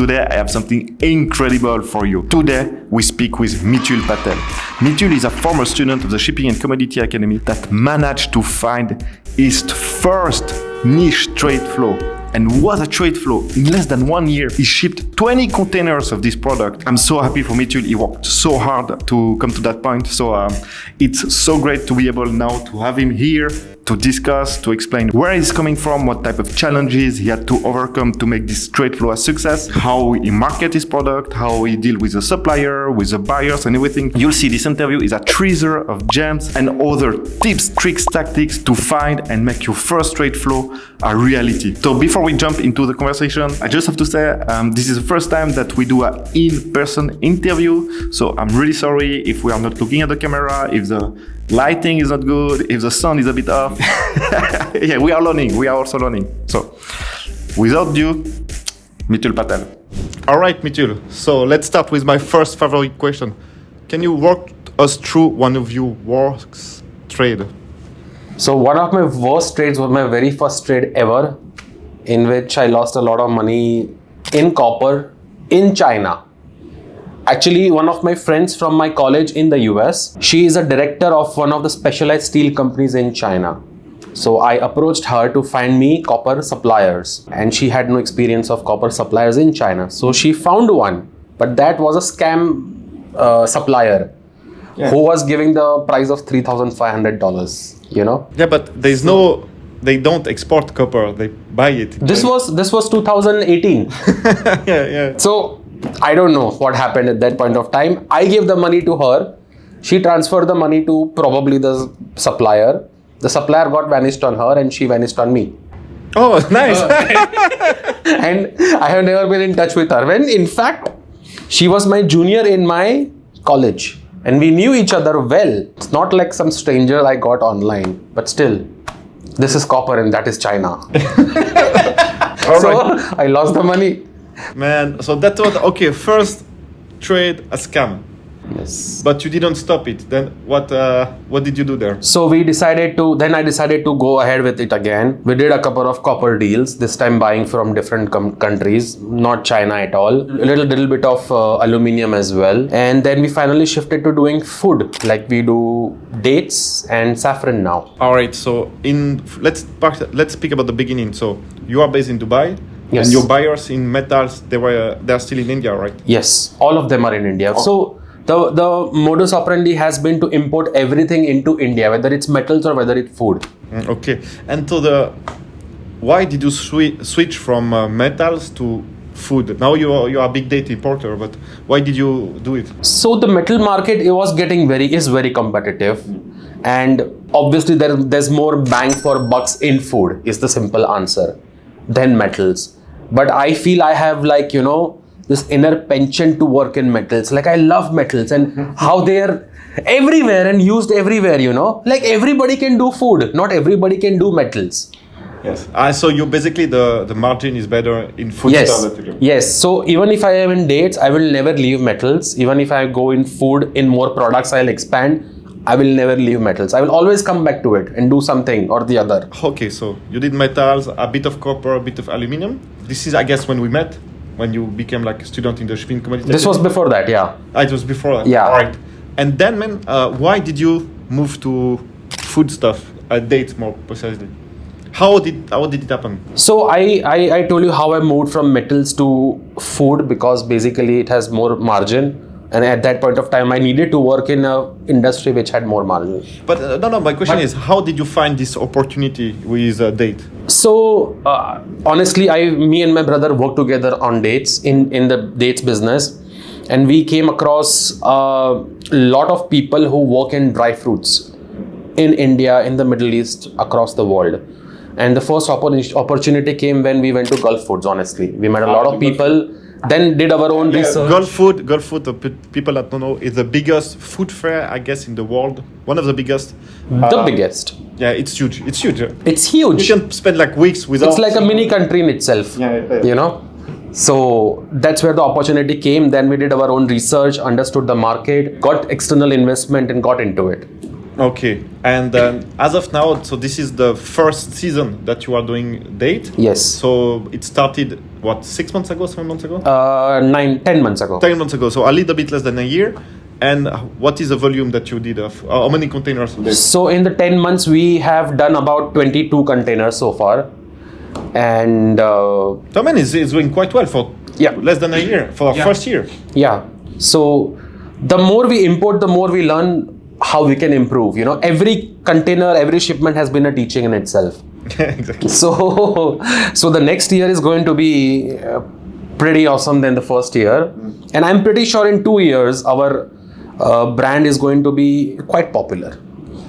Today, I have something incredible for you. Today, we speak with Mittul Patel. Mittul is a former student of the Shipping and Commodity Academy that managed to find his first niche trade flow. And what a trade flow. In less than 1 year, he shipped 20 containers of this product. I'm so happy for Mittul. He worked so hard to come to that point. So it's so great to be able now to have him here to discuss, to explain where he's coming from, what type of challenges he had to overcome to make this trade flow a success, how he market his product, how he deal with the supplier, with the buyers and everything. You'll see this interview is a treasure of gems and other tips, tricks, tactics to find and make your first trade flow a reality. So before we jump into the conversation, I just have to say this is the first time that we do an in-person interview. So I'm really sorry if we are not looking at the camera, if the lighting is not good, if the sound is a bit off. Yeah, we are learning. We are also learning. So without ado, Mittul Patel. All right, Mittul. So let's start with my first favorite question. Can you walk us through one of your worst trade? So one of my worst trades was my very first trade ever, in which I lost a lot of money in copper in China. Actually, one of my friends from my college in the US, she is a director of one of the specialized steel companies in China. So I approached her to find me copper suppliers, and she had no experience of copper suppliers in China. So she found one, but that was a scam supplier who was giving the price of $3,500, you know? Yeah, but there's they don't export copper, they buy it. This was 2018. Yeah. So I don't know what happened at that point of time. I gave the money to her. She transferred the money to probably the supplier. The supplier got vanished on her and she vanished on me. Oh, nice. And I have never been in touch with her. When in fact, she was my junior in my college. And we knew each other well. It's not like some stranger I got online. But still, this is copper and that is China. So I lost the money. Man, so that was, okay, first trade a scam. Yes. But you didn't stop it. Then what did you do there? So I decided to go ahead with it again. We did a couple of copper deals, this time buying from different countries, not China at all. A little bit of aluminium as well. And then we finally shifted to doing food, like we do dates and saffron now. All right, so let's speak about the beginning. So you are based in Dubai. Yes. And your buyers in metals, they're still in India, right? Yes, all of them are in India. Oh. So the modus operandi has been to import everything into India, whether it's metals or whether it's food. Okay. And so why did you switch from metals to food? Now you are a big data importer, but why did you do it? So the metal market is very competitive, and obviously there's more bang for bucks in food is the simple answer than metals. But I feel I have this inner penchant to work in metals. Like I love metals and how they are everywhere and used everywhere, Like everybody can do food, not everybody can do metals. Yes. So you basically the margin is better in food. Yes. So even if I am in dates, I will never leave metals. Even if I go in food, in more products, I'll expand. I will never leave metals. I will always come back to it and do something or the other. Okay, so you did metals, a bit of copper, a bit of aluminum. This is, I guess, when we met, when you became like a student in the shipping commodity. This was before that, yeah. It was before that. Yeah. All right. And then, man, why did you move to food stuff, dates more precisely? How did it happen? So I told you how I moved from metals to food because basically it has more margin. And at that point of time, I needed to work in an industry which had more margin. But no, my question is, how did you find this opportunity with date? So honestly, me and my brother worked together on dates in the dates business. And we came across a lot of people who work in dry fruits in India, in the Middle East, across the world. And the first opportunity came when we went to Gulf Foods, honestly. We met a lot of people. Then did our own research. Gulf Food, people that don't know, is the biggest food fair, I guess, in the world. One of the biggest. The biggest. Yeah, it's huge. It's huge. It's huge. You can spend like weeks without... It's like a mini country in itself, So that's where the opportunity came. Then we did our own research, understood the market, got external investment and got into it. Okay, and as of now, so this is the first season that you are doing date. Yes. So it started what 6 months ago, 7 months ago? 10 months ago. 10 months ago. So a little bit less than a year. And what is the volume that you did of how many containers? So in the 10 months, we have done about 22 containers so far, and So I mean, it's doing quite well for less than a year for our first year. yeah. So the more we import, the more we learn how we can improve. You know, every container, every shipment has been a teaching in itself. Exactly. So the next year is going to be pretty awesome than the first year, and I'm pretty sure in 2 years our brand is going to be quite popular.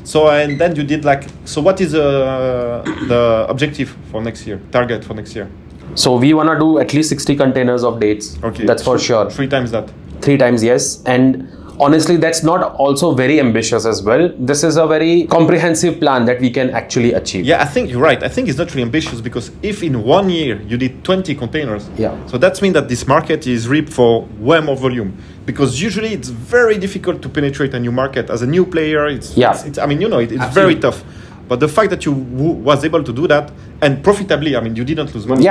So and then you did like, so what is the objective for next year, target for next year? So we want to do at least 60 containers of dates. Okay, that's for sure. 3 times that. 3 times, yes. And honestly, that's not also very ambitious as well. This is a very comprehensive plan that we can actually achieve. Yeah, I think you're right. I think it's not really ambitious, because if in 1 year you did 20 containers, so that means that this market is ripe for way more volume. Because usually it's very difficult to penetrate a new market as a new player. It's I mean, you know, it's very tough. But the fact that you was able to do that and profitably, I mean, you didn't lose money.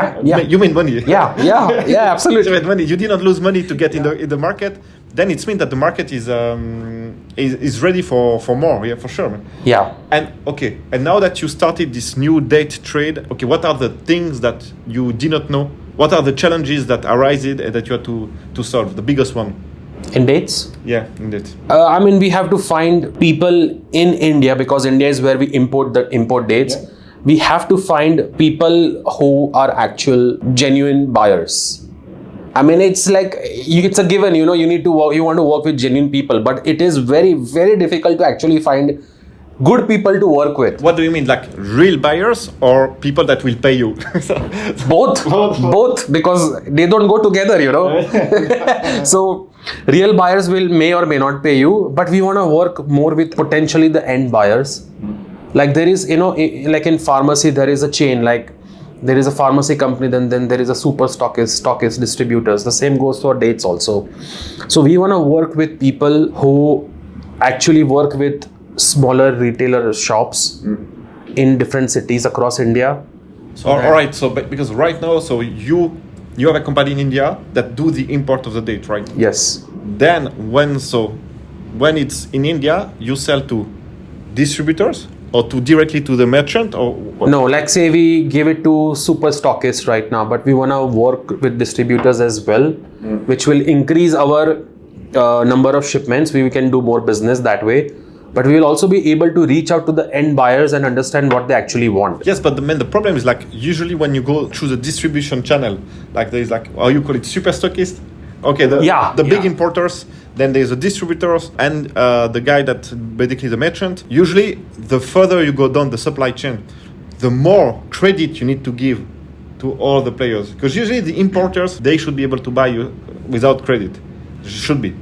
You made money. Yeah, absolutely. You made money. You didn't lose money to get in the market. Then it means that the market is ready for more. Yeah, for sure. Yeah. And okay, and now that you started this new date trade, okay, what are the things that you did not know? What are the challenges that arise that you have to solve? The biggest one. In dates? Yeah, in dates. I mean, we have to find people in India, because India is where we import dates. Yeah. We have to find people who are actual genuine buyers. I mean, it's like, it's a given, you know, you want to work with genuine people, but it is very, very difficult to actually find good people to work with. What do you mean, like real buyers or people that will pay you? Both, because they don't go together, you know. So real buyers may or may not pay you, but we want to work more with potentially the end buyers. Like there is, you know, like in pharmacy, there is a chain, like there is a pharmacy company, then there is a super stockist, distributors. The same goes for dates also. So we want to work with people who actually work with smaller retailer shops in different cities across India. So all right, so because right now, so you have a company in India that do the import of the date, right? Yes. Then when it's in India, you sell to distributors or directly to the merchant, or what? No, like say we give it to super stockists right now, but we want to work with distributors as well, which will increase our number of shipments. We can do more business that way. But we will also be able to reach out to the end buyers and understand what they actually want. Yes, but the problem is, like, usually when you go through the distribution channel, like there is like, how you call it, super stockist? Okay, the big importers, then there's the distributors and the guy that basically the merchant. Usually, the further you go down the supply chain, the more credit you need to give to all the players. Because usually the importers, they should be able to buy you without credit. Should be.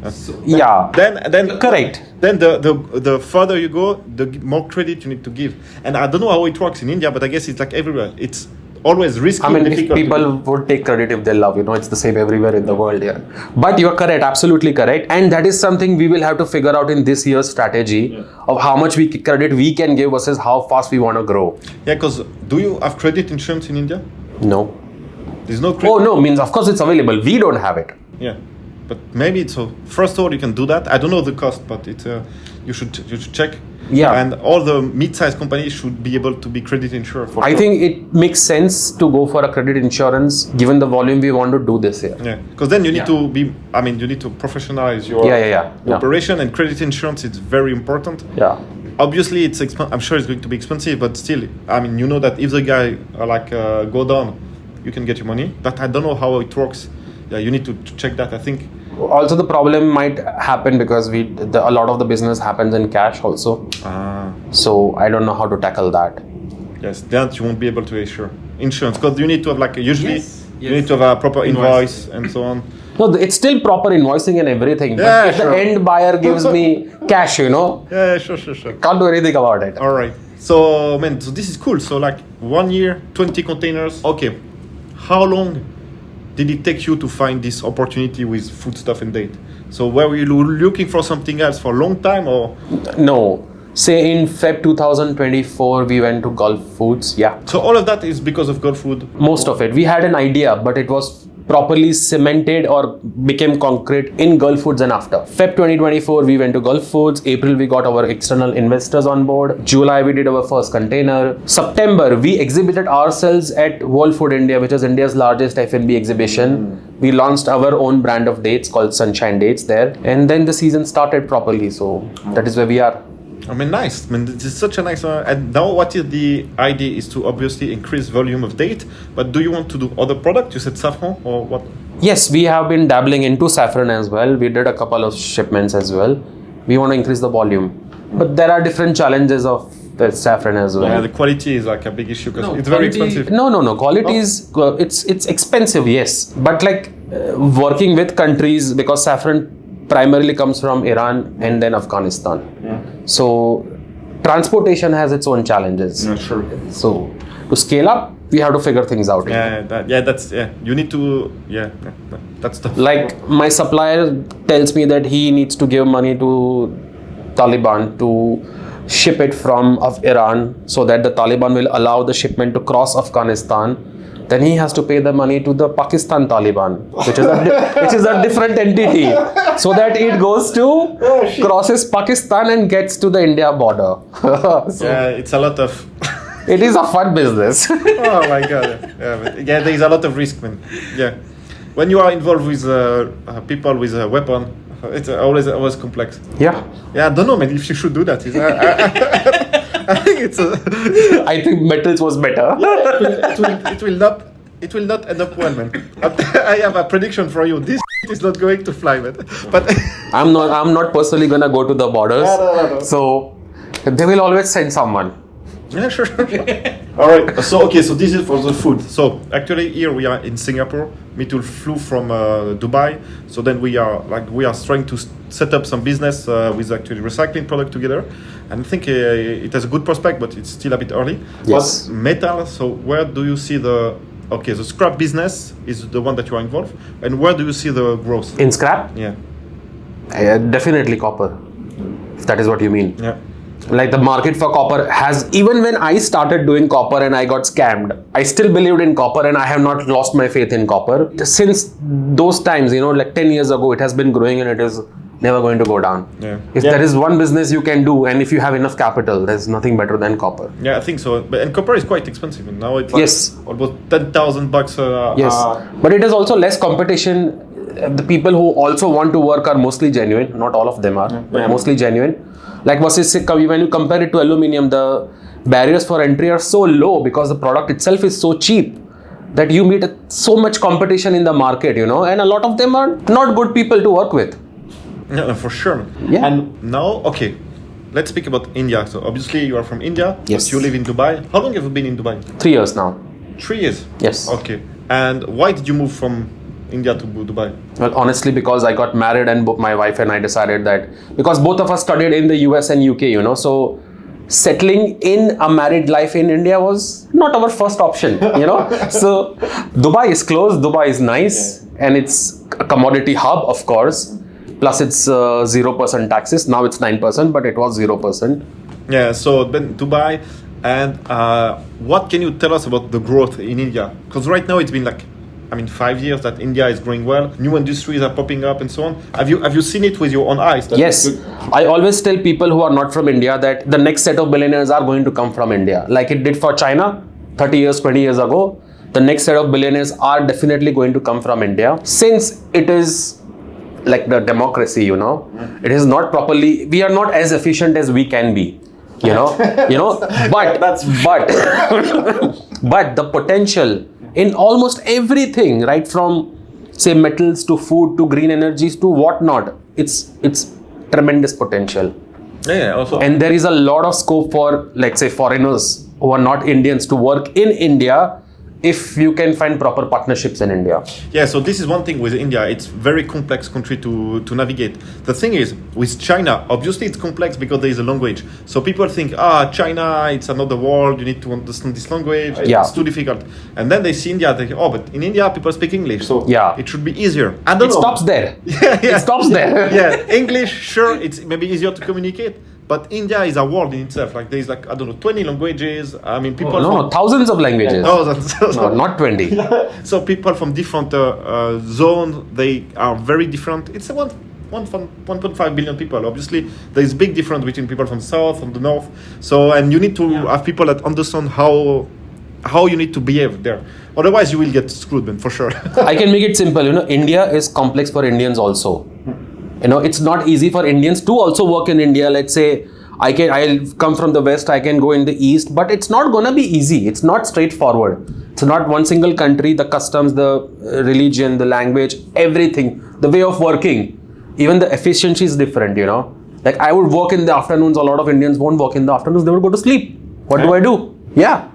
Then correct. Then the further you go, the more credit you need to give. And I don't know how it works in India, but I guess it's like everywhere. It's always risky. I mean, if people would take credit if they love, you know, it's the same everywhere in the world. Yeah. But you're correct, absolutely correct. And that is something we will have to figure out in this year's strategy of how much credit we can give versus how fast we want to grow. Yeah, because do you have credit insurance in India? No. There's no credit. Oh no, means of course it's available. We don't have it. Yeah. But maybe so. First of all, you can do that. I don't know the cost, but it's you should check. Yeah. And all the mid-sized companies should be able to be credit insured. I think it makes sense to go for a credit insurance given the volume we want to do this year. Yeah. Because then you need to be. I mean, you need to professionalize your operation, and credit insurance is very important. Yeah. Obviously, it's I'm sure it's going to be expensive, but still, I mean, you know that if the guy go down, you can get your money. But I don't know how it works. Yeah, you need to check that, I think. Also, the problem might happen because a lot of the business happens in cash also. So I don't know how to tackle that. Yes, that you won't be able to issue insurance because you need to have you need to have a proper invoice and so on. No, it's still proper invoicing and everything. Yeah, but if the end buyer gives me cash, you know. Yeah, sure. Can't do anything about it. All right. So this is cool. So 1 year, 20 containers. Okay. How long did it take you to find this opportunity with foodstuff and date? So were you looking for something else for a long time or? No. Say in Feb 2024, we went to Gulf Foods. Yeah. So all of that is because of Gulf Food? Most of it. We had an idea, but it was properly cemented or became concrete in Gulf Foods and after. Feb 2024, we went to Gulf Foods. April, we got our external investors on board. July, we did our first container. September, we exhibited ourselves at World Food India, which is India's largest F&B exhibition. We launched our own brand of dates called Sunshine Dates there. And then the season started properly. So that is where we are. I mean, nice. I mean, this is such a nice and now what is the idea is to obviously increase volume of date, but do you want to do other products? You said saffron or what? Yes, we have been dabbling into saffron as well. We did a couple of shipments as well. We want to increase the volume. But there are different challenges of the saffron as well. Yeah, the quality is like a big issue because it's very expensive. No. Quality is, it's expensive, yes. But like working with countries, because saffron primarily comes from Iran and then Afghanistan. Yeah. So transportation has its own challenges. Yeah, sure. So to scale up, we have to figure things out. You need to, that's the... Like my supplier tells me that he needs to give money to Taliban to ship it from Iran so that the Taliban will allow the shipment to cross Afghanistan. Then he has to pay the money to the Pakistan Taliban, which is a different entity, so that it goes to crosses Pakistan and gets to the India border. It's a lot of. It is a fun business. Oh my god! There is a lot of risk, man. Yeah, when you are involved with people with a weapon, it's always complex. Yeah. I don't know, man. If you should do that, I think it's. I think metals was better. It will not end up well, man. I have a prediction for you. This is not going to fly, man. But I'm not personally gonna go to the borders. No. So they will always send someone. Yeah, sure. All right. So this is for the food. So actually here we are in Singapore. Mittul flew from Dubai. So then we are trying to set up some business with actually recycling product together. And I think it has a good prospect, but it's still a bit early. Yes. But metal. So where do you see the scrap business is the one that you are involved, and where do you see the growth? In scrap? Yeah. Definitely copper. If that is what you mean. Yeah. Like the market for copper has, even when I started doing copper and I got scammed, I still believed in copper and I have not lost my faith in copper. Since those times, like 10 years ago, it has been growing and it is never going to go down. Yeah. If there is one business you can do and if you have enough capital, there's nothing better than copper. Yeah, I think so. And copper is quite expensive. And now it's like almost $10,000. Yes. But it is also less competition. The people who also want to work are mostly genuine. Not all of them are, but mostly genuine. Like when you compare it to aluminium, the barriers for entry are so low because the product itself is so cheap that you meet so much competition in the market, and a lot of them are not good people to work with. Yeah, for sure. Yeah. And now, let's speak about India. So obviously you are from India. Yes. But you live in Dubai. How long have you been in Dubai? 3 years now. 3 years? Yes. Okay. And why did you move from India to Dubai? Well, honestly, because I got married and my wife and I decided that, because both of us studied in the US and UK, so settling in a married life in India was not our first option, So Dubai is close, Dubai is nice, and it's a commodity hub, of course. Plus it's 0% taxes. Now it's 9%, but it was 0%. Yeah, so then Dubai. And what can you tell us about the growth in India? Because right now it's been 5 years that India is growing well. New industries are popping up and so on. Have you seen it with your own eyes? Yes. I always tell people who are not from India that the next set of billionaires are going to come from India. Like it did for China 30 years, 20 years ago. The next set of billionaires are definitely going to come from India. Since it is like the democracy, it is not properly, we are not as efficient as we can be. But but the potential in almost everything, right from say metals to food to green energies to whatnot, it's tremendous potential. Yeah, also. And there is a lot of scope for, let's say, foreigners who are not Indians to work in India if you can find proper partnerships in India. Yeah, so this is one thing with India. It's very complex country to navigate. The thing is, with China, obviously it's complex because there is a language. So people think, China, it's another world, you need to understand this language, it's too difficult. And then they see India, they think, but in India people speak English, so it should be easier. It stops there. It stops there. Yeah, English, sure, it's maybe easier to communicate. But India is a world in itself. Like there's like, I don't know, 20 languages. I mean, people No, thousands of languages. thousands. No, not 20. So people from different zones, they are very different. It's 1.5 billion people. Obviously, there is big difference between people from south and the north. So, and you need to have people that understand how you need to behave there. Otherwise, you will get screwed, man, for sure. I can make it simple. India is complex for Indians also. It's not easy for Indians to also work in India. Let's say I'll come from the West, I can go in the East, but it's not gonna be easy. It's not straightforward. It's not one single country, the customs, the religion, the language, everything, the way of working, even the efficiency is different, Like I would work in the afternoons, a lot of Indians won't work in the afternoons, they would go to sleep. What do I do? Yeah,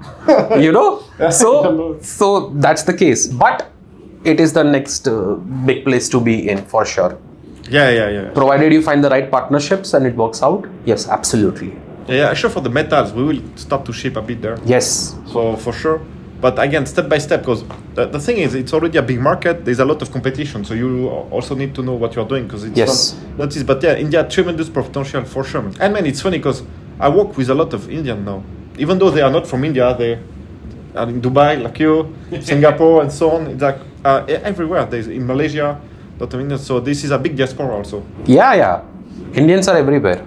so that's the case. But it is the next big place to be in for sure. Yeah. Provided you find the right partnerships and it works out, yes, absolutely. Yeah, sure. For the metals, we will start to shape a bit there. Yes. So for sure. But again, step by step, because the thing is, it's already a big market. There's a lot of competition, so you also need to know what you're doing, because it's not easy. But yeah, India tremendous potential for sure. And man, it's funny because I work with a lot of Indians now, even though they are not from India. They are in Dubai, like you, Singapore, and so on. It's like everywhere. There's in Malaysia, lot of Indians. So this is a big diaspora also. Yeah. Indians are everywhere.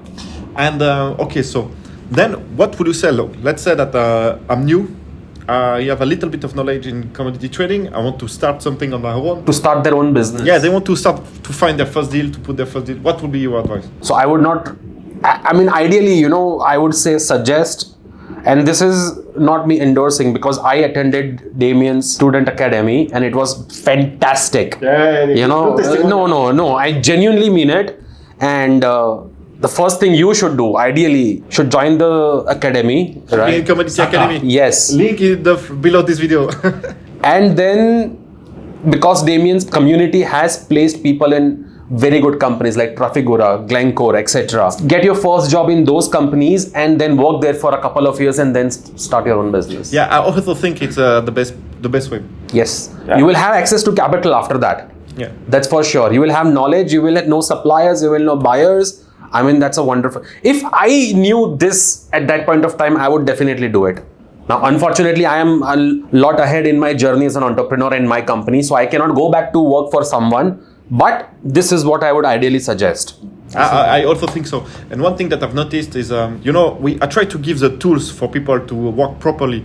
And okay, so then what would you say? Look, let's say that I'm new. You have a little bit of knowledge in commodity trading. I want to start something on my own. To start their own business. Yeah, they want to start to find their first deal, to put their first deal. What would be your advice? So I would not, I mean, ideally, I would say suggest, and this is not me endorsing because I attended Damien's Student Academy and it was fantastic. No, I genuinely mean it. And the first thing you should do, ideally, should join the academy, right? Commodity Academy. Yes. Link in below this video. And then, because Damien's community has placed people in very good companies like Trafigura, Glencore, etc. Get your first job in those companies and then work there for a couple of years and then start your own business. Yeah, I also think it's the best way. Yes. Yeah. You will have access to capital after that. Yeah. That's for sure. You will have knowledge, you will know suppliers, you will know buyers. I mean, that's a wonderful... If I knew this at that point of time, I would definitely do it. Now, unfortunately, I am a lot ahead in my journey as an entrepreneur in my company, so I cannot go back to work for someone. But this is what I would ideally suggest. I also think so. And one thing that I've noticed is, I try to give the tools for people to work properly.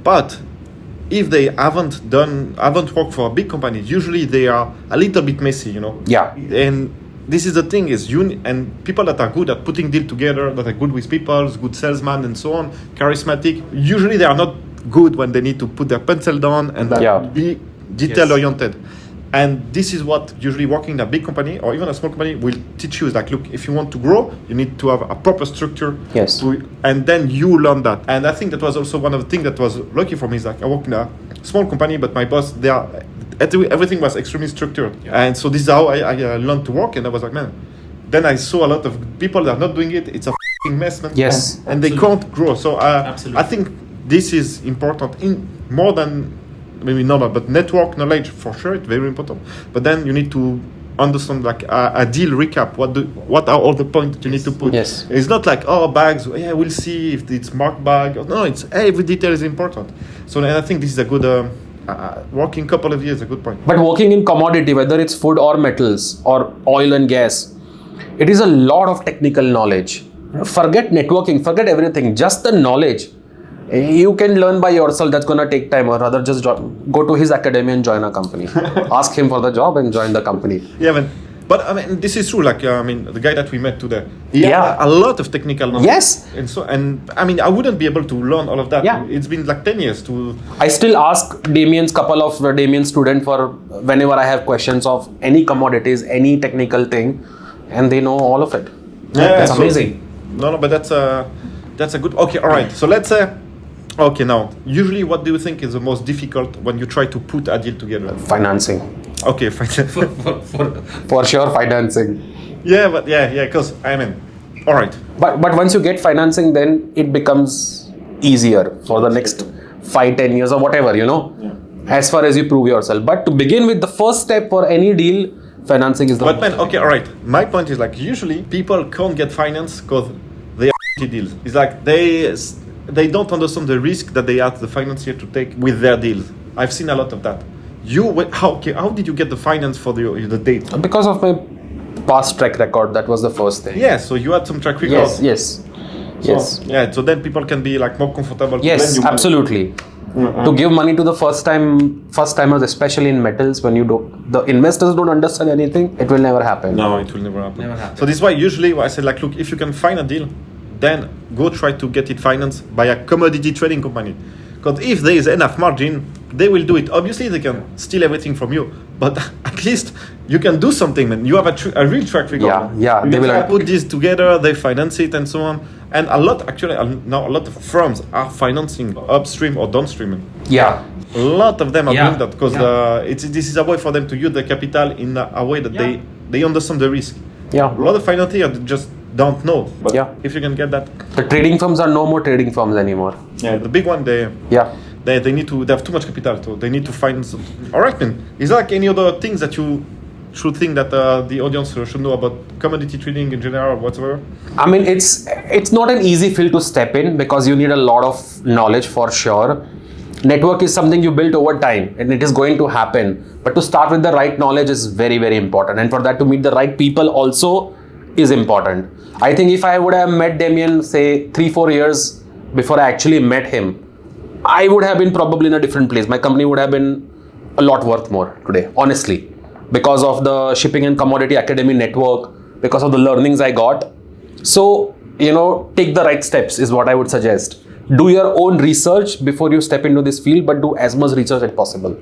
But if they haven't worked for a big company, usually they are a little bit messy, Yeah. And this is the thing is and people that are good at putting deal together, that are good with people, good salesman and so on, charismatic, usually they are not good when they need to put their pencil down and be detail oriented. And this is what usually working in a big company or even a small company will teach you is like, look, if you want to grow, you need to have a proper structure. Yes. And then you learn that. And I think that was also one of the things that was lucky for me is like I work in a small company, but my boss, everything was extremely structured. Yeah. And so this is how I learned to work. And I was like, man, then I saw a lot of people that are not doing it. It's a f***ing mess, man. Yes. And they can't grow. So I think this is important in more than maybe knowledge, but network knowledge for sure. It's very important. But then you need to understand like a deal recap. What are all the points that you need to put? Yes. It's not like bags. Yeah, we'll see if it's marked bag. No, it's every detail is important. So and I think this is a good working couple of years. A good point. But working in commodity, whether it's food or metals or oil and gas, it is a lot of technical knowledge. Forget networking. Forget everything. Just the knowledge. You can learn by yourself. That's gonna take time, or rather just go to his academy and join a company. Ask him for the job and join the company. Yeah, but I mean, this is true. Like the guy that we met today, had a lot of technical knowledge. Yes. And I mean, I wouldn't be able to learn all of that. Yeah. It's been like 10 years to. I still ask couple of Damien's students for whenever I have questions of any commodities, any technical thing, and they know all of it. Yeah, that's amazing. No, but that's a good. Okay, all right. So let's say. Okay, now, usually what do you think is the most difficult when you try to put a deal together? Financing. Okay, financing. For sure, financing. Yeah, but because, I mean, all right. But once you get financing, then it becomes easier for the next 5-10 years or whatever, as far as you prove yourself. But to begin with, the first step for any deal, financing is the But man, okay, all right. My point is like, usually people can't get finance because deals. It's like they don't understand the risk that they ask the financier to take with their deals. I've seen a lot of that. How did you get the finance for the date? Because of my past track record, that was the first thing. Yeah, so you had some track record. Yes. Yeah, so then people can be like more comfortable. to Yes, lend you money. absolutely. To give money to the first timers, especially in metals, when the investors don't understand anything, it will never happen. No, it will never happen. So this is why usually I say like, look, if you can find a deal, then go try to get it financed by a commodity trading company. Because if there is enough margin, they will do it. Obviously, they can steal everything from you, but at least you can do something, man. You have a real track record. Yeah. They will put this together, they finance it, and so on. And a lot of firms are financing upstream or downstream. Yeah. A lot of them are doing that because this is a way for them to use the capital in a way that they understand the risk. Yeah. A lot of financiers just don't know. But if you can get that. The trading firms are no more trading firms anymore. Yeah, the big one, they have too much capital, so they need to finance. All right, man. Is there like any other things that you should think that the audience should know about commodity trading in general or whatsoever? I mean, it's not an easy field to step in because you need a lot of knowledge for sure. Network is something you build over time and it is going to happen. But to start with the right knowledge is very, very important. And for that to meet the right people also is important. I think if I would have met Damien, say 3-4 years before I actually met him, I would have been probably in a different place. My company would have been a lot worth more today, honestly. Because of the Shipping and Commodity Academy network, because of the learnings I got. So, take the right steps is what I would suggest. Do your own research before you step into this field, but do as much research as possible.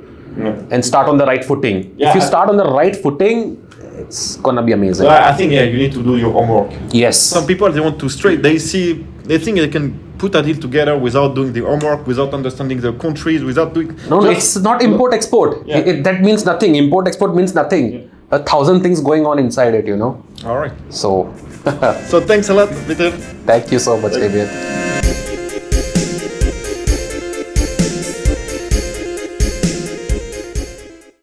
And start on the right footing. If you start on the right footing, it's gonna be amazing. I think you need to do your homework. Yes. Some people, they want to straight. They think they can put a deal together without doing the homework, without understanding the countries, without doing. No, it's not import-export. That means nothing. Import-export means nothing. 1,000 things going on inside it, All right. So. So thanks a lot, Mittul. Thank you so much, Damien.